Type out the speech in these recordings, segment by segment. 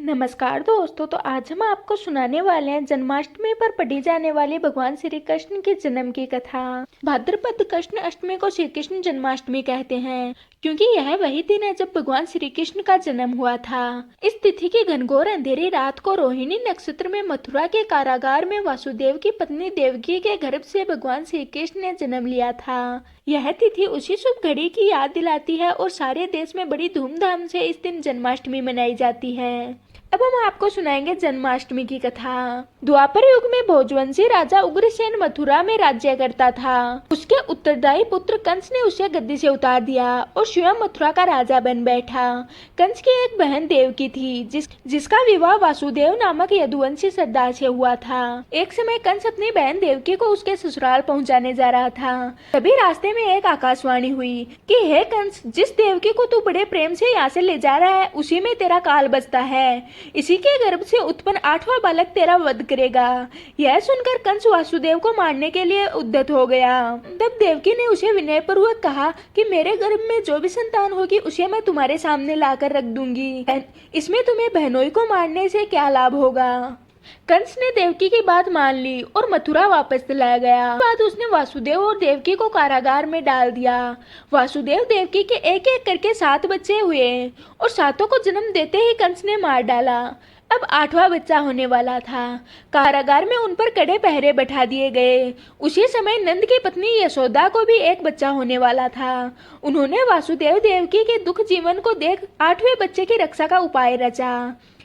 नमस्कार दोस्तों। तो आज हम आपको सुनाने वाले हैं जन्माष्टमी पर पढ़ी जाने वाली भगवान श्री कृष्ण के जन्म की कथा। भाद्रपद कृष्ण अष्टमी को श्री कृष्ण जन्माष्टमी कहते हैं क्योंकि यह वही दिन है जब भगवान श्री कृष्ण का जन्म हुआ था। इस तिथि की घनघोर अंधेरी रात को रोहिणी नक्षत्र में मथुरा के कारागार में वासुदेव की पत्नी देवकी के गर्भ से भगवान श्री कृष्ण ने जन्म लिया था। यह तिथि उसी शुभ घड़ी की याद दिलाती है और सारे देश में बड़ी धूमधाम से इस दिन जन्माष्टमी मनाई जाती है। अब हम आपको सुनाएंगे जन्माष्टमी की कथा। द्वापर युग में भोजवंशी राजा उग्रसेन मथुरा में राज्य करता था। उसके उत्तरदायी पुत्र कंस ने उसे गद्दी से उतार दिया और स्वयं मथुरा का राजा बन बैठा। कंस की एक बहन देवकी थी जिसका विवाह वासुदेव नामक यदुवंशी सरदार से हुआ था। एक समय कंस अपनी बहन देवकी को उसके ससुराल पहुंचाने जा रहा था। तभी रास्ते में एक आकाशवाणी हुई कि हे कंस, जिस देवकी को तू बड़े प्रेम से यहाँ से ले जा रहा है उसी में तेरा काल बसता है। इसी के गर्भ से उत्पन्न 8वां बालक तेरा वध करेगा। यह सुनकर कंस वासुदेव को मारने के लिए उद्यत हो गया। तब देवकी ने उसे विनय पूर्वक कहा कि मेरे गर्भ में जो भी संतान होगी उसे मैं तुम्हारे सामने लाकर रख दूंगी। इसमें तुम्हें बहनोई को मारने से क्या लाभ होगा। कंस ने देवकी की बात मान ली और मथुरा वापस लाया गया। बाद उसने वासुदेव और देवकी को कारागार में डाल दिया। वासुदेव देवकी के एक एक करके 7 बच्चे हुए और सातों को जन्म देते ही कंस ने मार डाला। अब 8वां बच्चा होने वाला था। कारागार में उन पर कड़े पहरे बैठा दिए गए। उसी समय नंद की पत्नी यशोदा को भी एक बच्चा होने वाला था। उन्होंने वासुदेव देवकी के दुख जीवन को देख 8वें बच्चे की रक्षा का उपाय रचा।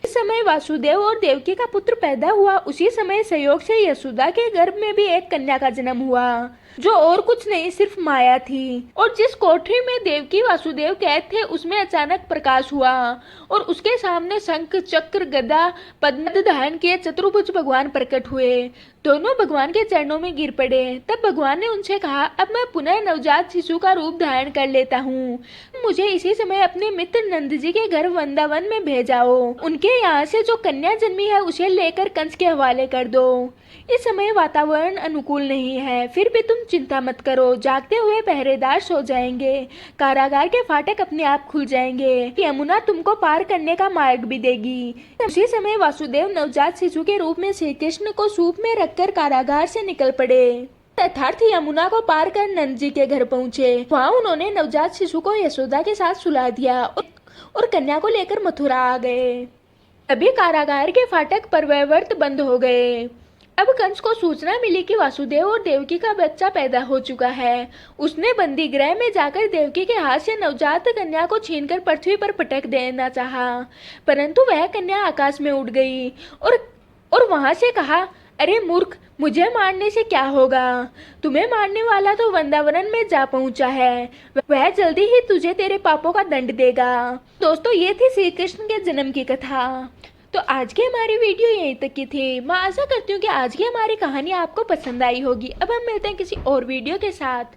इस समय वासुदेव और देवकी का पुत्र पैदा हुआ। उसी समय संयोग से यशोदा के गर्भ में भी एक कन्या का जन्म हुआ जो और कुछ नहीं सिर्फ माया थी। और जिस कोठरी में देवकी वासुदेव कैद थे उसमें अचानक प्रकाश हुआ और उसके सामने शंख चक्र गदा पद्म धारण किए चतुर्भुज भगवान प्रकट हुए। दोनों भगवान के चरणों में गिर पड़े। तब भगवान ने उनसे कहा, अब मैं पुनः नवजात शिशु का रूप धारण कर लेता हूँ। मुझे इसी समय अपने मित्र नंद जी के घर वृंदावन में भेजाओ। उनके यहाँ से जो कन्या जन्मी है उसे लेकर कंस के हवाले कर दो। इस समय वातावरण अनुकूल नहीं है, फिर भी तुम चिंता मत करो। जागते हुए पहरेदार सो जाएंगे। कारागार के फाटक अपने आप खुल जाएंगे। यमुना तुमको पार करने का मार्ग भी देगी। उसी समय वासुदेव नवजात शिशु के रूप में श्री कृष्ण को सूप में रखकर कारागार से निकल पड़े। यथार्थ यमुना को पार कर नंद जी के घर पहुँचे। वहाँ उन्होंने नवजात शिशु को यशोदा के साथ सुला दिया और कन्या को लेकर मथुरा आ गए। तभी कारागार के फाटक परवैवर्त बंद हो गए। अब कंस को सूचना मिली कि वासुदेव और देवकी का बच्चा पैदा हो चुका है। उसने बंदी गृह में जाकर देवकी के हाथ से नवजात कन्या को छीनकर पृथ्वी पर पटक देना चाहा, परंतु वह कन्या आकाश में उड़ गई और वहां से कहा, अरे मूर्ख, मुझे मारने से क्या होगा। तुम्हें मारने वाला तो वृंदावन में जा पहुंचा है। वह जल्दी ही तुझे तेरे पापों का दंड देगा। दोस्तों, ये थी श्री कृष्ण के जन्म की कथा। तो आज की हमारी वीडियो यहीं तक की थी। मैं आशा करती हूँ कि आज की हमारी कहानी आपको पसंद आई होगी। अब हम मिलते हैं किसी और वीडियो के साथ।